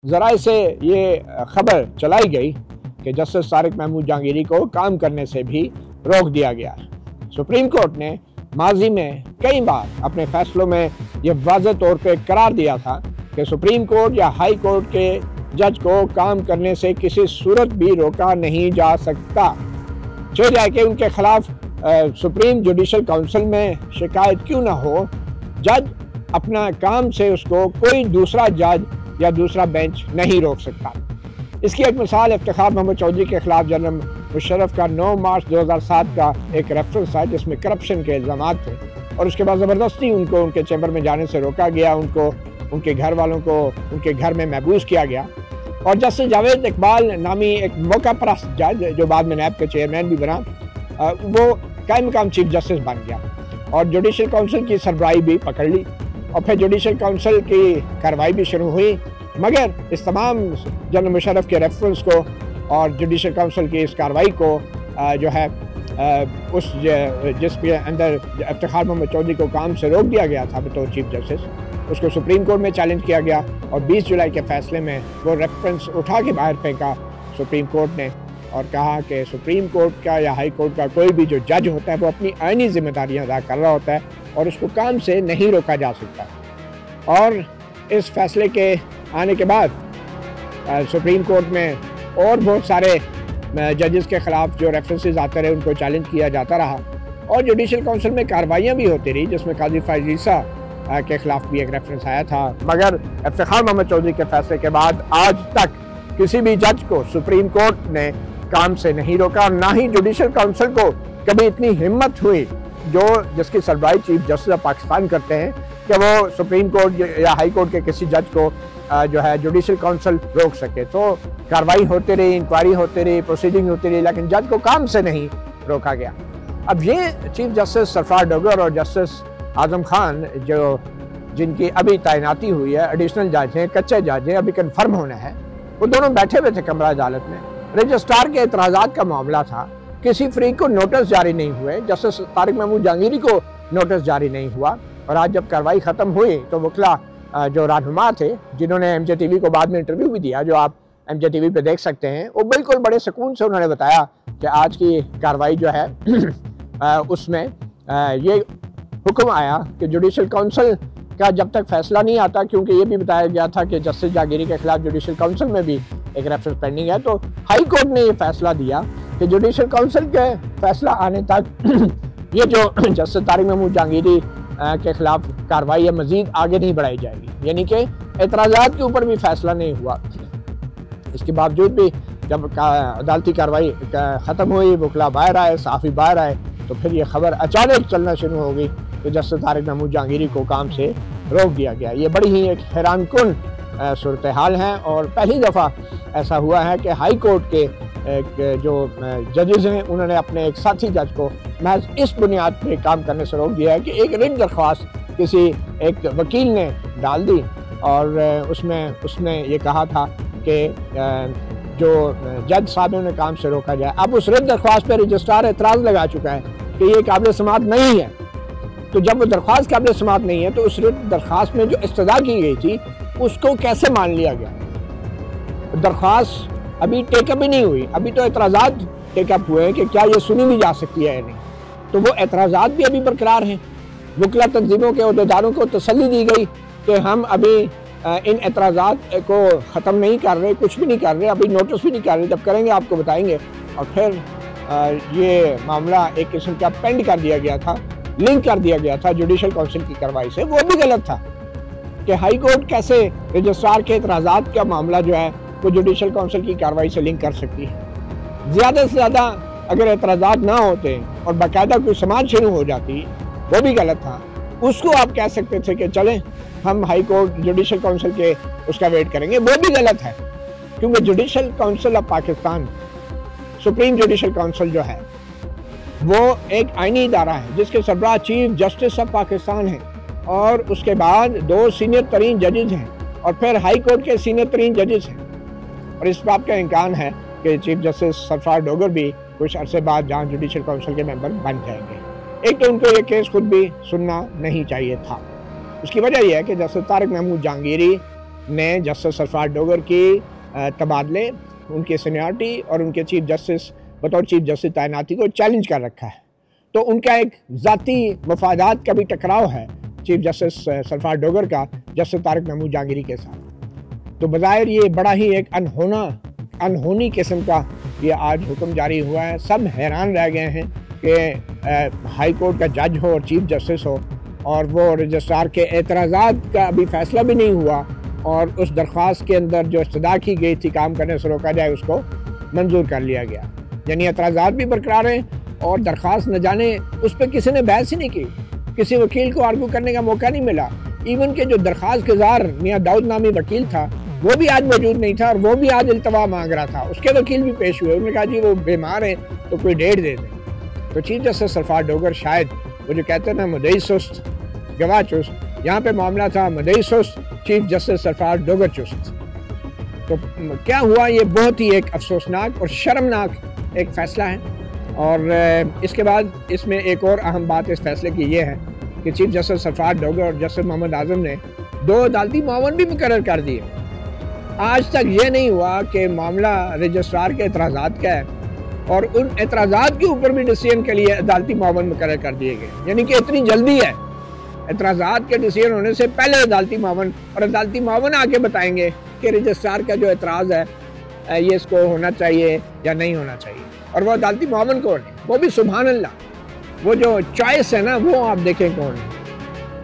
ذرائع سے یہ خبر چلائی گئی کہ جسٹس طارق محمود جہانگیری کو کام کرنے سے بھی روک دیا گیا۔ سپریم کورٹ نے ماضی میں کئی بار اپنے فیصلوں میں یہ واضح طور پہ قرار دیا تھا کہ سپریم کورٹ یا ہائی کورٹ کے جج کو کام کرنے سے کسی صورت بھی روکا نہیں جا سکتا، چاہے کہ ان کے خلاف سپریم جوڈیشل کونسل میں شکایت کیوں نہ ہو، جج اپنا کام سے اس کو کوئی دوسرا جج یا دوسرا بینچ نہیں روک سکتا۔ اس کی ایک مثال افتخار محمد چودھری کے خلاف جنرل مشرف کا 9 مارچ 2007 کا ایک ریفرنس ہے جس میں کرپشن کے الزامات تھے، اور اس کے بعد زبردستی ان کو ان کے چیمبر میں جانے سے روکا گیا، ان کے گھر والوں کو ان کے گھر میں محبوس کیا گیا، اور جسٹس جاوید اقبال نامی ایک موقع پرست جج جو بعد میں نیب کے چیئرمین بھی بنا، وہ قائم مقام چیف جسٹس بن گیا اور جوڈیشل کونسل کی سربراہی بھی پکڑ لی، اور پھر جوڈیشل کونسل کی کارروائی بھی شروع ہوئی، مگر اس تمام جنرل مشرف کے ریفرنس کو اور جوڈیشل کونسل کی اس کارروائی کو جو ہے جس کے اندر افتخار محمد چودھری کو کام سے روک دیا گیا تھا بطور چیف جسٹس، اس کو سپریم کورٹ میں چیلنج کیا گیا، اور 20 جولائی کے فیصلے میں وہ ریفرنس اٹھا کے باہر پھینکا سپریم کورٹ نے، اور کہا کہ سپریم کورٹ کا یا ہائی کورٹ کا کوئی بھی جو جج ہوتا ہے وہ اپنی آئینی ذمہ داریاں ادا کر رہا ہوتا ہے اور اس کو کام سے نہیں روکا جا سکتا۔ اور اس فیصلے کے آنے کے بعد سپریم کورٹ میں اور بہت سارے ججز کے خلاف جو ریفرنسز آتے رہے ان کو چیلنج کیا جاتا رہا، اور جوڈیشل کونسل میں کارروائیاں بھی ہوتی رہی جس میں قاضی فائز عیسیٰ کے خلاف بھی ایک ریفرنس آیا تھا، مگر افتخار محمد چودھری کے فیصلے کے بعد آج تک کسی بھی جج کو سپریم کورٹ نے کام سے نہیں روکا، اور نہ ہی جوڈیشل کونسل کو کبھی اتنی ہمت ہوئی جس کی سربراہی چیف جسٹس آف پاکستان کرتے ہیں کہ وہ سپریم کورٹ یا ہائی کورٹ کے کسی جج کو جو ہے جوڈیشل کونسل روک سکے۔ تو کارروائی ہوتی رہی، انکوائری ہوتی رہی، پروسیڈنگ ہوتی رہی، لیکن جج کو کام سے نہیں روکا گیا۔ اب یہ چیف جسٹس سرفراز ڈوگر اور جسٹس اعظم خان جن کی ابھی تعیناتی ہوئی ہے، ایڈیشنل جج ہیں، کچے جج ہیں، ابھی کنفرم ہونا ہے، وہ دونوں بیٹھے ہوئے تھے کمرہ عدالت میں، رجسٹرار کے اعتراضات کا معاملہ تھا، کسی فریق کو نوٹس جاری نہیں ہوئے، جسٹس طارق محمود جہانگیری کو نوٹس جاری نہیں ہوا، اور آج جب کارروائی ختم ہوئی تو وکلا جو رہنما تھے جنہوں نے ایم جے ٹی وی کو بعد میں انٹرویو بھی دیا، جو آپ ایم جے ٹی وی پہ دیکھ سکتے ہیں، وہ بالکل بڑے سکون سے انہوں نے بتایا کہ آج کی کارروائی جو ہے اس میں یہ حکم آیا کہ جوڈیشل کونسل کا جب تک فیصلہ نہیں آتا، کیونکہ یہ بھی بتایا گیا تھا کہ جسٹس جہانگیری کے خلاف جوڈیشل کونسل میں بھی ایک ریفرنس پینڈنگ ہے، تو ہائی کورٹ نے یہ فیصلہ دیا کہ جوڈیشل کونسل کے فیصلہ آنے تک یہ جو جسٹس طارق محمود جہانگیری کے خلاف کارروائی ہے مزید آگے نہیں بڑھائی جائے گی، یعنی کہ اعتراضات کے اوپر بھی فیصلہ نہیں ہوا۔ اس کے باوجود بھی جب عدالتی کارروائی ختم ہوئی، وکلا باہر آئے، صحافی باہر آئے، تو پھر یہ خبر اچانک چلنا شروع ہو گئی کہ جسٹس طارق محمود جہانگیری کو کام سے روک دیا گیا۔ یہ بڑی ہی ایک حیران کن صورتحال ہے، اور پہلی دفعہ ایسا ہوا ہے کہ ہائی کورٹ کے جو ججز ہیں انہوں نے اپنے ایک ساتھی جج کو محض اس بنیاد پہ کام کرنے سے روک دیا ہے کہ ایک ریٹ درخواست کسی ایک وکیل نے ڈال دی، اور اس نے یہ کہا تھا کہ جو جج صاحب نے کام سے روکا جائے۔ اب اس ریٹ درخواست پہ رجسٹرار اعتراض لگا چکا ہے کہ یہ قابل سماعت نہیں ہے، تو جب وہ درخواست قابل سماعت نہیں ہے تو اس ریٹ درخواست میں جو استدعا کی گئی تھی اس کو کیسے مان لیا گیا؟ درخواست ابھی ٹیک اپ ہی نہیں ہوئی، ابھی تو اعتراضات ٹیک اپ ہوئے ہیں کہ کیا یہ سنی بھی جا سکتی ہے یا نہیں، تو وہ اعتراضات بھی ابھی برقرار ہیں۔ وکلا تنظیموں کے عہدیداروں کو تسلی دی گئی کہ ہم ابھی ان اعتراضات کو ختم نہیں کر رہے، کچھ بھی نہیں کر رہے، ابھی نوٹس بھی نہیں کر رہے، جب کریں گے آپ کو بتائیں گے، اور پھر یہ معاملہ ایک قسم کا پینڈ کر دیا گیا تھا، لنک کر دیا گیا تھا جوڈیشل کونسل کی کارروائی سے۔ وہ بھی غلط تھا کہ ہائی کورٹ کیسے رجسٹرار کے اعتراضات کا معاملہ جو ہے وہ جوڈیشل کونسل کی کارروائی سے لنک کر سکتی ہے۔ زیادہ سے زیادہ اگر اعتراضات نہ ہوتے اور باقاعدہ کوئی سماعت شروع ہو جاتی، وہ بھی غلط تھا۔ اس کو آپ کہہ سکتے تھے کہ چلیں ہم ہائی کورٹ جوڈیشل کونسل کے اس کا ویٹ کریں گے، وہ بھی غلط ہے، کیونکہ judicial council of Pakistan, supreme judicial council جو ہے وہ ایک آئینی ادارہ ہے جس کے سربراہ چیف جسٹس آف پاکستان ہیں، اور اس کے بعد 2 سینئر ترین ججز ہیں، اور پھر ہائی کورٹ کے سینئر ترین ججز ہیں، اور اس بات کا امکان ہے کہ چیف جسٹس سرفراز ڈوگر بھی کچھ عرصے بعد جہاں جوڈیشل کونسل کے ممبر بن جائیں گے۔ ایک تو ان کو یہ کیس خود بھی سننا نہیں چاہیے تھا، اس کی وجہ یہ ہے کہ جسٹس طارق محمود جہانگیری نے جسٹس سرفراز ڈوگر کی تبادلے، ان کی سینیورٹی اور ان کے چیف جسٹس بطور چیف جسٹس تعیناتی کو چیلنج کر رکھا ہے۔ تو ان کا ایک ذاتی مفادات کا بھی ٹکراؤ ہے چیف جسٹس سرفراز ڈوگر کا جسٹس طارق محمود جہانگیری کے ساتھ۔ تو بظاہر یہ بڑا ہی ایک انہونی قسم کا یہ آج حکم جاری ہوا ہے۔ سب حیران رہ گئے ہیں کہ ہائی کورٹ کا جج ہو اور چیف جسٹس ہو، اور وہ رجسٹرار کے اعتراضات کا ابھی فیصلہ بھی نہیں ہوا، اور اس درخواست کے اندر جو استدعا کی گئی تھی کام کرنے سے روکا جائے اس کو منظور کر لیا گیا۔ یعنی اعتراضات بھی برقرار ہیں اور درخواست نہ جانے اس پہ کسی نے بحث ہی نہیں کی، کسی وکیل کو آرگو کرنے کا موقع نہیں ملا۔ ایون کہ جو درخواست گزار میاں داؤد نامی وکیل تھا وہ بھی آج موجود نہیں تھا، اور وہ بھی آج التوا مانگ رہا تھا۔ اس کے وکیل بھی پیش ہوئے، انہوں نے کہا جی وہ بیمار ہیں تو کوئی ڈیٹ دے دیں۔ تو چیف جسٹس سرفراز ڈوگر شاید وہ جو کہتے ہیں نا مدعی سست گواہ چست، یہاں پہ معاملہ تھا مدعی سست چیف جسٹس سرفراز ڈوگر چست۔ تو کیا ہوا، یہ بہت ہی ایک افسوسناک اور شرمناک ایک فیصلہ ہے۔ اور اس کے بعد اس میں ایک اور اہم بات اس فیصلے کی یہ ہے کہ چیف جسٹس سرفراز ڈوگر اور جسٹس محمد اعظم نے 2 عدالتی معاون بھی مقرر کر دیے۔ آج تک یہ نہیں ہوا کہ معاملہ رجسٹرار کے اعتراضات کا ہے اور ان اعتراضات کے اوپر بھی ڈیسیژن کے لیے عدالتی معاون مقرر کر دیے گئے، یعنی کہ اتنی جلدی ہے۔ اعتراضات کے ڈیسیژن ہونے سے پہلے عدالتی معاون، اور عدالتی معاون آ کے بتائیں گے کہ رجسٹرار کا جو اعتراض ہے یہ اس کو ہونا چاہیے یا نہیں ہونا چاہیے۔ اور وہ عدالتی معاون کون ہے؟ وہ بھی سبحان اللہ، وہ جو چوائس ہے نا وہ آپ دیکھیں کون ہے۔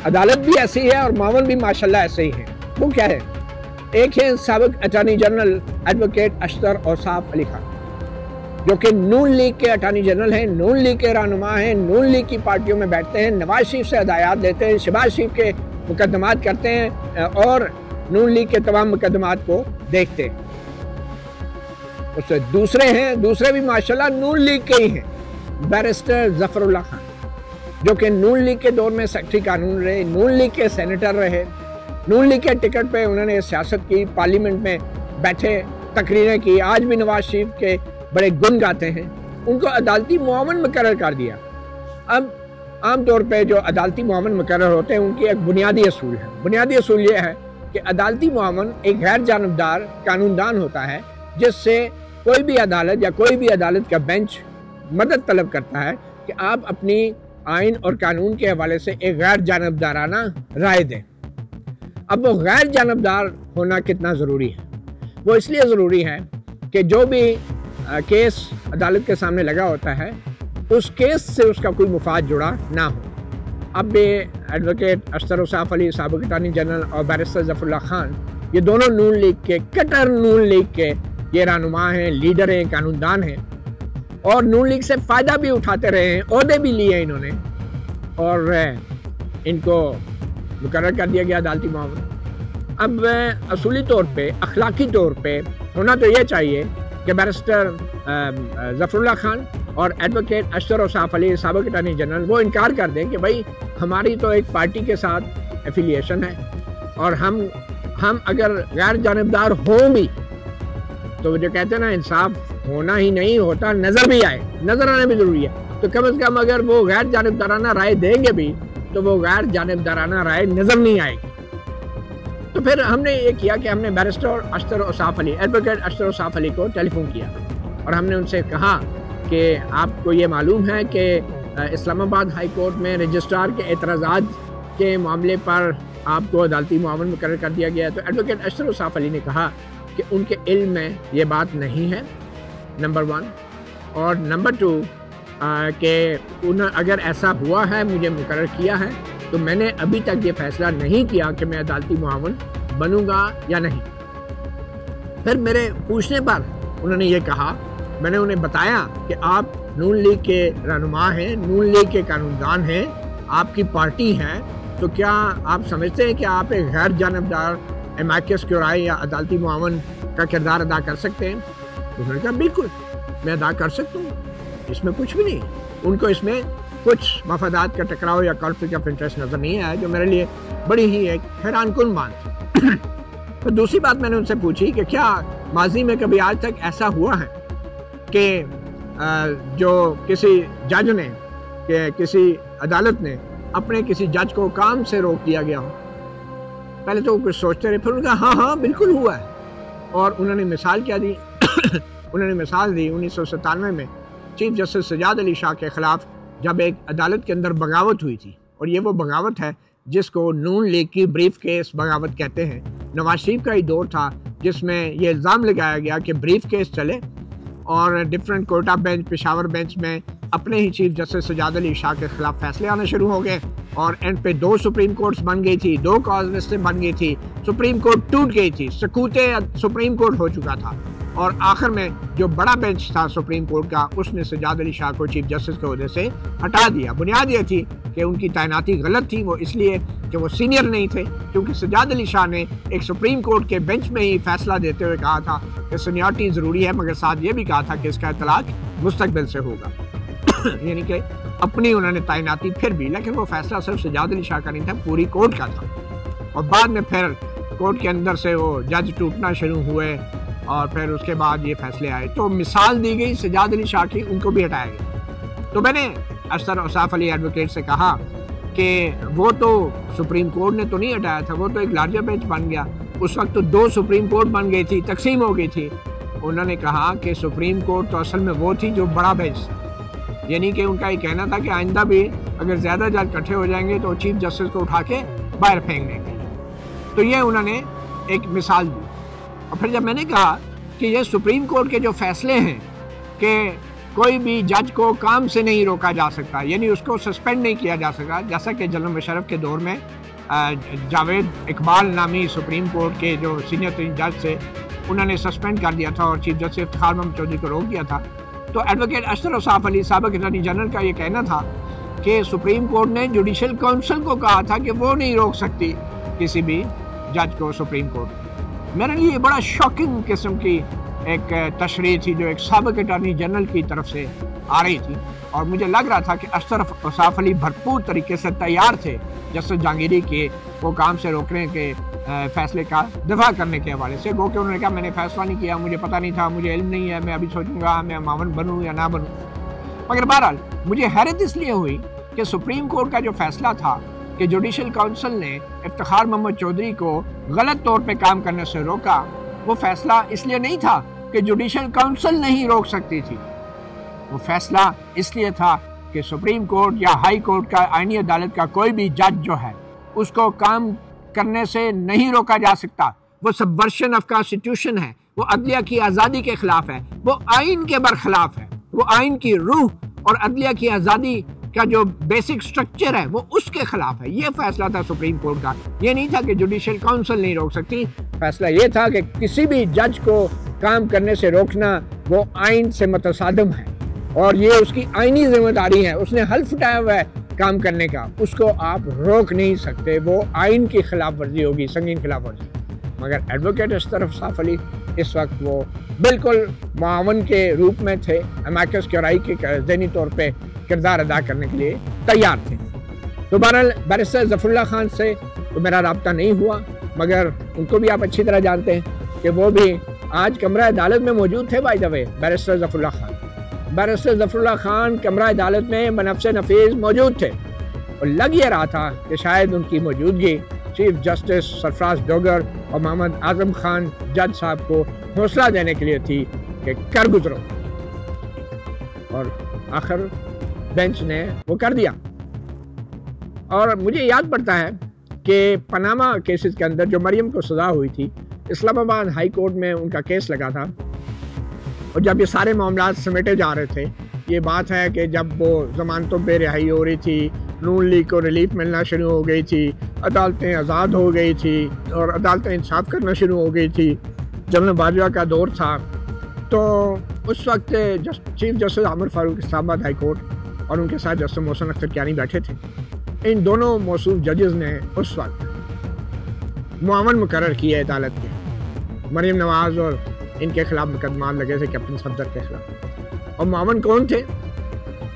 عدالت بھی ایسی ہے اور معاون بھی ماشاءاللہ ایسے ہی ہے۔ وہ کیا ہے؟ ایک ہے سابق اٹارنی جنرل ایڈوکیٹ اشتر اوصاف علی خان، جو کہ نون لیگ کے اٹارنی جنرل ہیں، نون لیگ کے رہنما ہیں، نون لیگ کی پارٹیوں میں بیٹھتے ہیں، نواز شریف سے ہدایات لیتے ہیں، شہباز شریف کے مقدمات کرتے ہیں اور نون لیگ کے تمام مقدمات کو دیکھتے ہیں۔ اس سے دوسرے بھی ماشاءاللہ نون لیگ کے ہی ہیں، بیرسٹر ظفر اللہ خان، جو کہ نون لیگ کے دور میں سیکرٹری قانون رہے، نون لیگ کے سینیٹر رہے، نون لیگ کے ٹکٹ پہ انہوں نے سیاست کی، پارلیمنٹ میں بیٹھے، تقریریں کی، آج بھی نواز شریف کے بڑے گن گاتے ہیں۔ ان کو عدالتی معاون مقرر کر دیا۔ اب عام طور پہ جو عدالتی معاون مقرر ہوتے ہیں ان کی ایک بنیادی اصول ہے۔ بنیادی اصول یہ ہے کہ عدالتی معاون ایک غیر جانبدار قانون دان ہوتا ہے، جس سے کوئی بھی عدالت یا کوئی بھی عدالت کا بینچ مدد طلب کرتا ہے کہ آپ اپنی آئین اور قانون کے حوالے سے ایک غیر جانبدارانہ رائے دیں۔ اب وہ غیر جانبدار ہونا کتنا ضروری ہے؟ وہ اس لیے ضروری ہے کہ جو بھی کیس عدالت کے سامنے لگا ہوتا ہے اس کیس سے اس کا کوئی مفاد جڑا نہ ہو۔ اب بھی ایڈوکیٹ اشتر اوصاف علی سابق اٹارنی جنرل اور بیرسٹر ظفر اللہ خان یہ دونوں نون لیگ کے کٹر نون لیگ کے یہ رہنما ہیں، لیڈر ہیں، قانون دان ہیں، اور نون لیگ سے فائدہ بھی اٹھاتے رہے ہیں، عہدے بھی لیے انہوں نے، اور ان کو مقرر کر دیا گیا عدالتی معاون۔ اب اصولی طور پہ، اخلاقی طور پہ ہونا تو یہ چاہیے کہ بیرسٹر ظفر اللہ خان اور ایڈوکیٹ اشتر اوصاف علی سابق اٹارنی جنرل وہ انکار کر دیں کہ بھائی ہماری تو ایک پارٹی کے ساتھ ایفیلیشن ہے، اور ہم اگر غیر جانبدار ہوں بھی تو وہ جو کہتے ہیں نا انصاف ہونا ہی نہیں ہوتا، نظر بھی آئے، نظر آنا بھی ضروری ہے۔ تو کم از کم اگر وہ غیر جانبدارانہ رائے دیں گے بھی تو وہ غیر جانبدارانہ رائے نظر نہیں آئے گی۔ تو پھر ہم نے یہ کیا کہ ہم نے بیرسٹر اشتر اوصاف علی، ایڈوکیٹ اشتر اوصاف علی کو ٹیلی فون کیا اور ہم نے ان سے کہا کہ آپ کو یہ معلوم ہے کہ اسلام آباد ہائی کورٹ میں رجسٹرار کے اعتراضات کے معاملے پر آپ کو عدالتی معاون مقرر کر دیا گیا ہے۔ تو ایڈوکیٹ اشتر اوصاف علی نے کہا کہ ان کے علم میں یہ بات نہیں ہے، نمبر 1، اور نمبر 2 کہ اگر ایسا ہوا ہے، مجھے مقرر کیا ہے، تو میں نے ابھی تک یہ فیصلہ نہیں کیا کہ میں عدالتی معاون بنوں گا یا نہیں۔ پھر میرے پوچھنے پر انہوں نے یہ کہا، میں نے انہیں بتایا کہ آپ نون لیگ کے رہنما ہیں، نون لیگ کے قانون دان ہیں، آپ کی پارٹی ہے، تو کیا آپ سمجھتے ہیں کہ آپ ایک غیر جانبدار ایمیکس کیورائی یا عدالتی معاون کا کردار ادا کر سکتے ہیں؟ انہوں نے کہا بالکل میں ادا کر سکتا ہوں، اس میں کچھ بھی نہیں۔ ان کو اس میں کچھ مفادات کا ٹکراؤ یا کانفلکٹ آف انٹرسٹ نظر نہیں آیا، جو میرے لیے بڑی ہی ایک حیران کن بات تھی۔ تو دوسری بات میں نے ان سے پوچھی کہ کیا ماضی میں کبھی آج تک ایسا ہوا ہے کہ جو کسی جج نے کہ کسی عدالت نے اپنے کسی جج کو کام سے روک دیا گیا ہو؟ پہلے تو کچھ سوچتے رہے، پھر انہوں نے کہا ہاں ہاں بالکل ہوا ہے، اور انہوں نے مثال کیا دی انہوں نے مثال دی 1997 میں چیف جسٹس سجاد علی شاہ کے خلاف جب ایک عدالت کے اندر بغاوت ہوئی تھی، اور یہ وہ بغاوت ہے جس کو نون لیگ کی بریف کیس بغاوت کہتے ہیں۔ نواز شریف کا ہی دور تھا جس میں یہ الزام لگایا گیا کہ بریف کیس چلے اور different Quetta bench, Peshawar bench میں اپنے ہی چیف جسٹس سجاد علی شاہ کے خلاف فیصلے آنا شروع ہو گئے، اور اینڈ پہ 2 سپریم کورٹس بن گئی تھی، 2 کاز لسٹیں بن گئی تھی، سپریم کورٹ ٹوٹ گئی تھی، سکوت سپریم کورٹ ہو چکا تھا، اور آخر میں جو بڑا بینچ تھا سپریم کورٹ کا اس نے سجاد علی شاہ کو چیف جسٹس کے عہدے سے ہٹا دیا۔ بنیاد یہ تھی کہ ان کی تعیناتی غلط تھی، وہ اس لیے کہ وہ سینئر نہیں تھے، کیونکہ سجاد علی شاہ نے ایک سپریم کورٹ کے بینچ میں ہی فیصلہ دیتے ہوئے کہا تھا کہ سینیورٹی ضروری ہے، مگر ساتھ یہ بھی کہا تھا کہ اس کا اطلاق مستقبل سے ہوگا یعنی کہ اپنی انہوں نے تعیناتی پھر بھی، لیکن وہ فیصلہ صرف سجاد علی شاہ کا نہیں تھا، پوری کورٹ کا تھا، اور بعد میں پھر کورٹ کے اندر سے وہ جج ٹوٹنا شروع ہوئے، اور پھر اس کے بعد یہ فیصلے آئے، تو مثال دی گئی سجاد علی شاہ کی، ان کو بھی ہٹایا گیا۔ تو میں نے اشرف اوصاف علی ایڈوکیٹ سے کہا کہ وہ تو سپریم کورٹ نے تو نہیں ہٹایا تھا، وہ تو ایک لارجر بینچ بن گیا، اس وقت تو 2 سپریم کورٹ بن گئی تھی، تقسیم ہو گئی تھی۔ انہوں نے کہا کہ سپریم کورٹ تو اصل میں وہ تھی جو بڑا بینچ، یعنی کہ ان کا یہ کہنا تھا کہ آئندہ بھی اگر زیادہ جج اکٹھے ہو جائیں گے تو چیف جسٹس کو اٹھا کے باہر پھینک دیں گے۔ تو یہ انہوں نے ایک مثال دی، اور پھر جب میں نے کہا کہ یہ سپریم کورٹ کے جو فیصلے ہیں کہ کوئی بھی جج کو کام سے نہیں روکا جا سکتا، یعنی اس کو سسپینڈ نہیں کیا جا سکتا، جیسا کہ جنرل مشرف کے دور میں جاوید اقبال نامی سپریم کورٹ کے جو سینئر ترین جج تھے انہوں نے سسپینڈ کر دیا تھا اور چیف جسٹس افتخار محمد چودھری کو روک دیا تھا۔ تو ایڈوکیٹ اشرف اوصاف علی سابق اٹارنی جنرل کا یہ کہنا تھا کہ سپریم کورٹ نے جوڈیشل کونسل کو کہا تھا کہ وہ نہیں روک سکتی کسی بھی جج کو سپریم کورٹ۔ میرے لیے بڑا شاکنگ قسم کی ایک تشریح تھی جو ایک سابق اٹارنی جنرل کی طرف سے آ رہی تھی، اور مجھے لگ رہا تھا کہ اشرف اوصاف علی بھرپور طریقے سے تیار تھے جسٹس جہانگیری کے وہ کام سے روکنے کے فیصلے کا دفاع کرنے کے حوالے سے، گو کہ انہوں نے کہا میں نے فیصلہ نہیں کیا، مجھے پتہ نہیں تھا، مجھے علم نہیں ہے، میں ابھی سوچوں گا میں معاون بنوں یا نہ بنوں۔ مگر بہرحال مجھے حیرت اس لیے ہوئی کہ سپریم کورٹ کا جو فیصلہ تھا کہ جوڈیشل کونسل نے افتخار محمد چودھری کو غلط طور پہ کام کرنے سے روکا، وہ فیصلہ اس لیے نہیں تھا کہ جوڈیشل کونسل نہیں روک سکتی تھی، وہ فیصلہ اس لیے تھا کہ سپریم کورٹ یا ہائی کورٹ کا آئینی عدالت کا کوئی بھی جج جو ہے اس کو کام کرنے سے نہیں روکا جا سکتا، وہ سبورشن آف کانسٹیٹیوشن ہے، وہ عدلیہ کی آزادی کے خلاف ہے، وہ آئین کے برخلاف ہے، وہ آئین کی روح اور عدلیہ کی آزادی کا جو بیسک سٹرکچر ہے وہ اس کے خلاف ہے۔ یہ فیصلہ تھا سپریم کورٹ کا، یہ نہیں تھا کہ جوڈیشل کونسل نہیں روک سکتی، فیصلہ یہ تھا کہ کسی بھی جج کو کام کرنے سے روکنا وہ آئین سے متصادم ہے، اور یہ اس کی آئینی ذمہ داری ہے، اس نے حلف اٹھایا ہوا ہے کام کرنے کا، اس کو آپ روک نہیں سکتے، وہ آئین کی خلاف ورزی ہوگی، سنگین خلاف ورزی۔ مگر ایڈوکیٹ اشرف اوصاف علی اس وقت وہ بالکل معاون کے روپ میں تھے، امیکس کیورائی کے ذہنی طور پہ کردار ادا کرنے کے لیے تیار تھے۔ تو بہرحال بیرسٹر ظفر اللہ خان سے تو میرا رابطہ نہیں ہوا، مگر ان کو بھی آپ اچھی طرح جانتے ہیں کہ وہ بھی آج کمرہ عدالت میں موجود تھے۔ بائی دا وے بیرسٹر ظفر اللہ خان کمرہ عدالت میں بنفس نفیس موجود تھے، اور لگ یہ رہا تھا کہ شاید ان کی موجودگی چیف جسٹس سرفراز ڈوگر اور محمد اعظم خان جج صاحب کو حوصلہ دینے کے لیے تھی کہ کر گزرو، اور آخر بینچ نے وہ کر دیا۔ اور مجھے یاد پڑتا ہے کہ پاناما کیسز کے اندر جو مریم کو سزا ہوئی تھی، اسلام آباد ہائی کورٹ میں ان کا کیس لگا تھا، اور جب یہ سارے معاملات سمیٹے جا رہے تھے، یہ بات ہے کہ جب وہ ضمانتوں پہ رہائی ہو رہی تھی، نون لیگ کو ریلیف ملنا شروع ہو گئی تھی، عدالتیں آزاد ہو گئی تھی اور عدالتیں انصاف کرنا شروع ہو گئی تھی، جنرل باجوہ کا دور تھا، تو اس وقت چیف جسٹس عامر فاروق اسلام آباد ہائی کورٹ اور ان کے ساتھ جسٹس محسن اختر کیانی بیٹھے تھے۔ ان دونوں موصوف ججز نے اس وقت معاون مقرر کیے عدالت کے، مریم نواز اور ان کے خلاف مقدمات لگے تھے کیپٹن صفدر کے خلاف، اور معاون کون تھے؟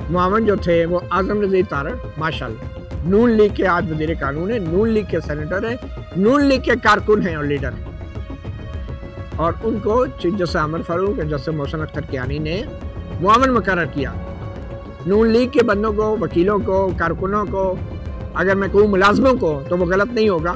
معاون جو تھے وہ اعظم نذیر تارڑ، ماشاءاللہ نون لیگ کے آج وزیر قانون ہیں، نون لیگ کے سینیٹر ہیں، نون لیگ کے کارکن ہیں اور لیڈر ہیں، اور ان کو چیف جسٹس عامر فاروق اور جسٹس محسن اختر کیانی نے معاون مقرر کیا۔ نون لیگ کے بندوں کو، وکیلوں کو، کارکنوں کو، اگر میں کہوں ملازموں کو تو وہ غلط نہیں ہوگا،